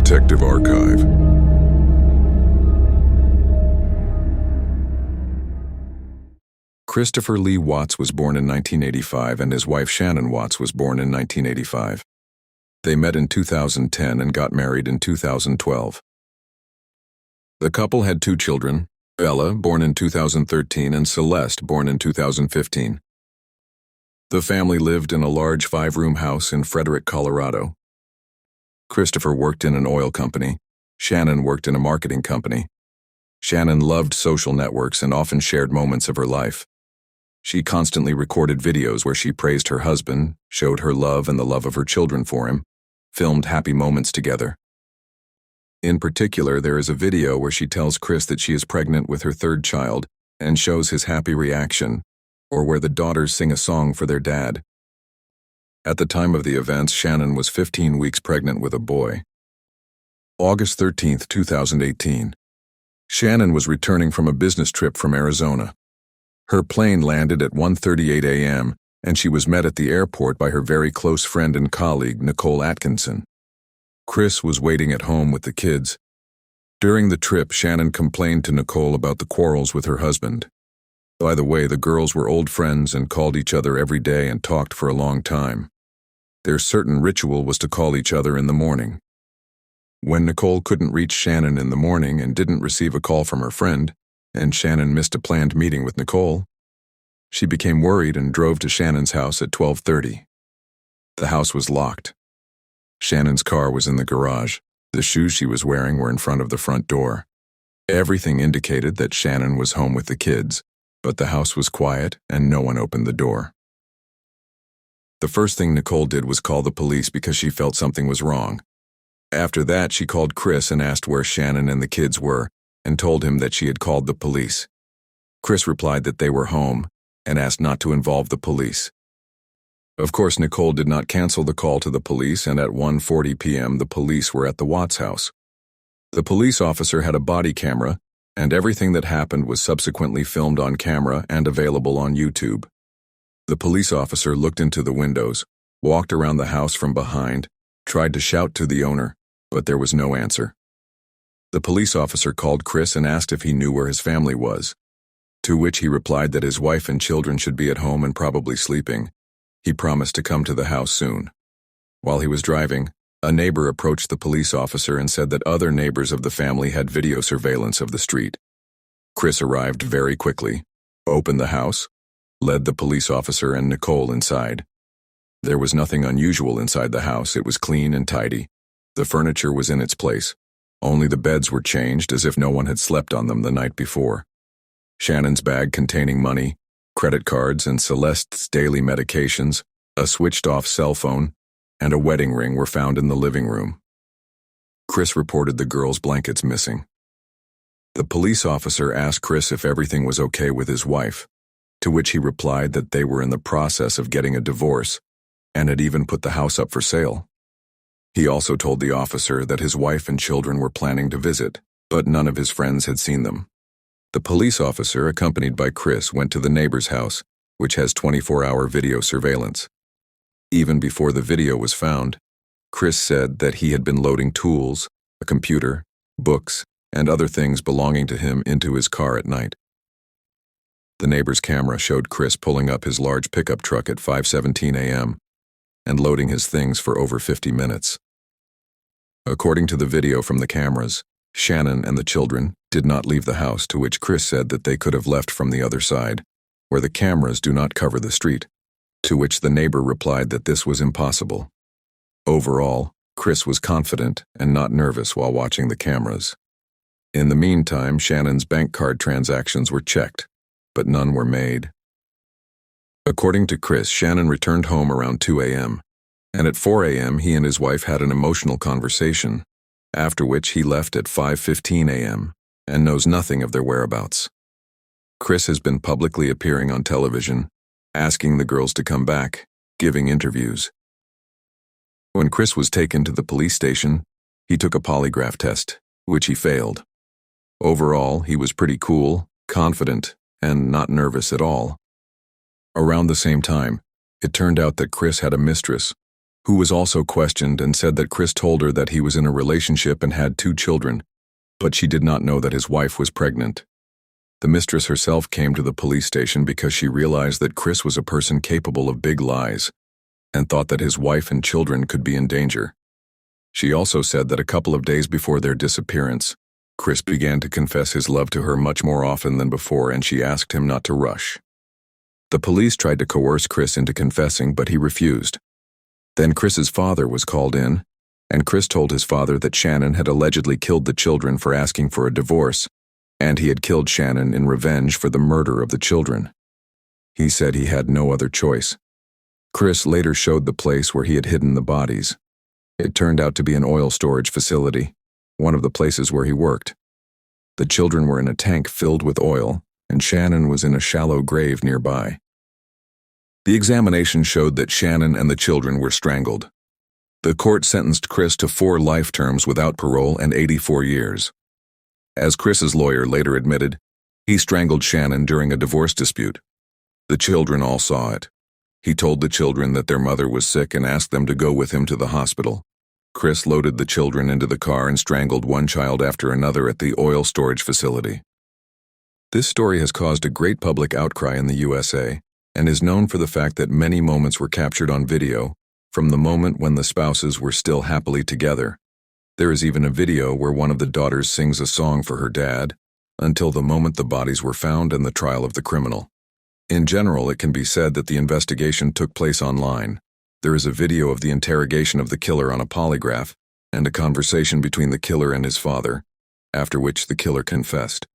Detective Archive. Christopher Lee Watts was born in 1985 and his wife Shannon Watts was born in 1985. They met in 2010 and got married in 2012. The couple had 2 children, Bella, born in 2013, and Celeste, born in 2015. The family lived in a large 5-room house in Frederick, Colorado. Christopher worked in an oil company. Shannon worked in a marketing company. Shannon loved social networks and often shared moments of her life. She constantly recorded videos where she praised her husband, showed her love and the love of her children for him, filmed happy moments together. In particular, there is a video where she tells Chris that she is pregnant with her 3rd child and shows his happy reaction, or where the daughters sing a song for their dad. At the time of the events, Shannon was 15 weeks pregnant with a boy. August 13, 2018. Shannon was returning from a business trip from Arizona. Her plane landed at 1:38 a.m., and she was met at the airport by her very close friend and colleague, Nicole Atkinson. Chris was waiting at home with the kids. During the trip, Shannon complained to Nicole about the quarrels with her husband. By the way, the girls were old friends and called each other every day and talked for a long time. Their certain ritual was to call each other in the morning. When Nicole couldn't reach Shannon in the morning and didn't receive a call from her friend, and Shannon missed a planned meeting with Nicole, she became worried and drove to Shannon's house at 12:30. The house was locked. Shannon's car was in the garage. The shoes she was wearing were in front of the front door. Everything indicated that Shannon was home with the kids, but the house was quiet and no one opened the door. The first thing Nicole did was call the police because she felt something was wrong. After that, she called Chris and asked where Shannon and the kids were and told him that she had called the police. Chris replied that they were home and asked not to involve the police. Of course, Nicole did not cancel the call to the police, and at 1:40 p.m. the police were at the Watts house. The police officer had a body camera, and everything that happened was subsequently filmed on camera and available on YouTube. The police officer looked into the windows, walked around the house from behind, tried to shout to the owner, but there was no answer. The police officer called Chris and asked if he knew where his family was, to which he replied that his wife and children should be at home and probably sleeping. He promised to come to the house soon. While he was driving, a neighbor approached the police officer and said that other neighbors of the family had video surveillance of the street. Chris arrived very quickly, opened the house, led the police officer and Nicole inside. There was nothing unusual inside the house. It was clean and tidy. The furniture was in its place. Only the beds were changed as if no one had slept on them the night before. Shannon's bag containing money, credit cards, and Celeste's daily medications, a switched-off cell phone, and a wedding ring were found in the living room. Chris reported the girls' blankets missing. The police officer asked Chris if everything was okay with his wife, to which he replied that they were in the process of getting a divorce and had even put the house up for sale. He also told the officer that his wife and children were planning to visit, but none of his friends had seen them. The police officer, accompanied by Chris, went to the neighbor's house, which has 24-hour video surveillance. Even before the video was found, Chris said that he had been loading tools, a computer, books, and other things belonging to him into his car at night. The neighbor's camera showed Chris pulling up his large pickup truck at 5:17 a.m. and loading his things for over 50 minutes. According to the video from the cameras, Shannon and the children did not leave the house, to which Chris said that they could have left from the other side, where the cameras do not cover the street, to which the neighbor replied that this was impossible. Overall, Chris was confident and not nervous while watching the cameras. In the meantime, Shannon's bank card transactions were checked, but none were made. According to Chris, Shannon returned home around 2 a.m., and at 4 a.m. he and his wife had an emotional conversation, after which he left at 5:15 a.m. and knows nothing of their whereabouts. Chris has been publicly appearing on television, asking the girls to come back, giving interviews. When Chris was taken to the police station, he took a polygraph test, which he failed. Overall, he was pretty cool, confident, and not nervous at all. Around the same time, it turned out that Chris had a mistress, who was also questioned and said that Chris told her that he was in a relationship and had 2 children, but she did not know that his wife was pregnant. The mistress herself came to the police station because she realized that Chris was a person capable of big lies and thought that his wife and children could be in danger. She also said that a couple of days before their disappearance, Chris began to confess his love to her much more often than before, and she asked him not to rush. The police tried to coerce Chris into confessing, but he refused. Then Chris's father was called in, and Chris told his father that Shannon had allegedly killed the children for asking for a divorce, and he had killed Shannon in revenge for the murder of the children. He said he had no other choice. Chris later showed the place where he had hidden the bodies. It turned out to be an oil storage facility, one of the places where he worked. The children were in a tank filled with oil, and Shannon was in a shallow grave nearby. The examination showed that Shannon and the children were strangled. The court sentenced Chris to 4 life terms without parole and 84 years. As Chris's lawyer later admitted, he strangled Shannon during a divorce dispute. The children all saw it. He told the children that their mother was sick and asked them to go with him to the hospital. Chris loaded the children into the car and strangled one child after another at the oil storage facility. This story has caused a great public outcry in the USA and is known for the fact that many moments were captured on video, from the moment when the spouses were still happily together. There is even a video where one of the daughters sings a song for her dad, until the moment the bodies were found and the trial of the criminal. In general, it can be said that the investigation took place online. There is a video of the interrogation of the killer on a polygraph, and a conversation between the killer and his father, after which the killer confessed.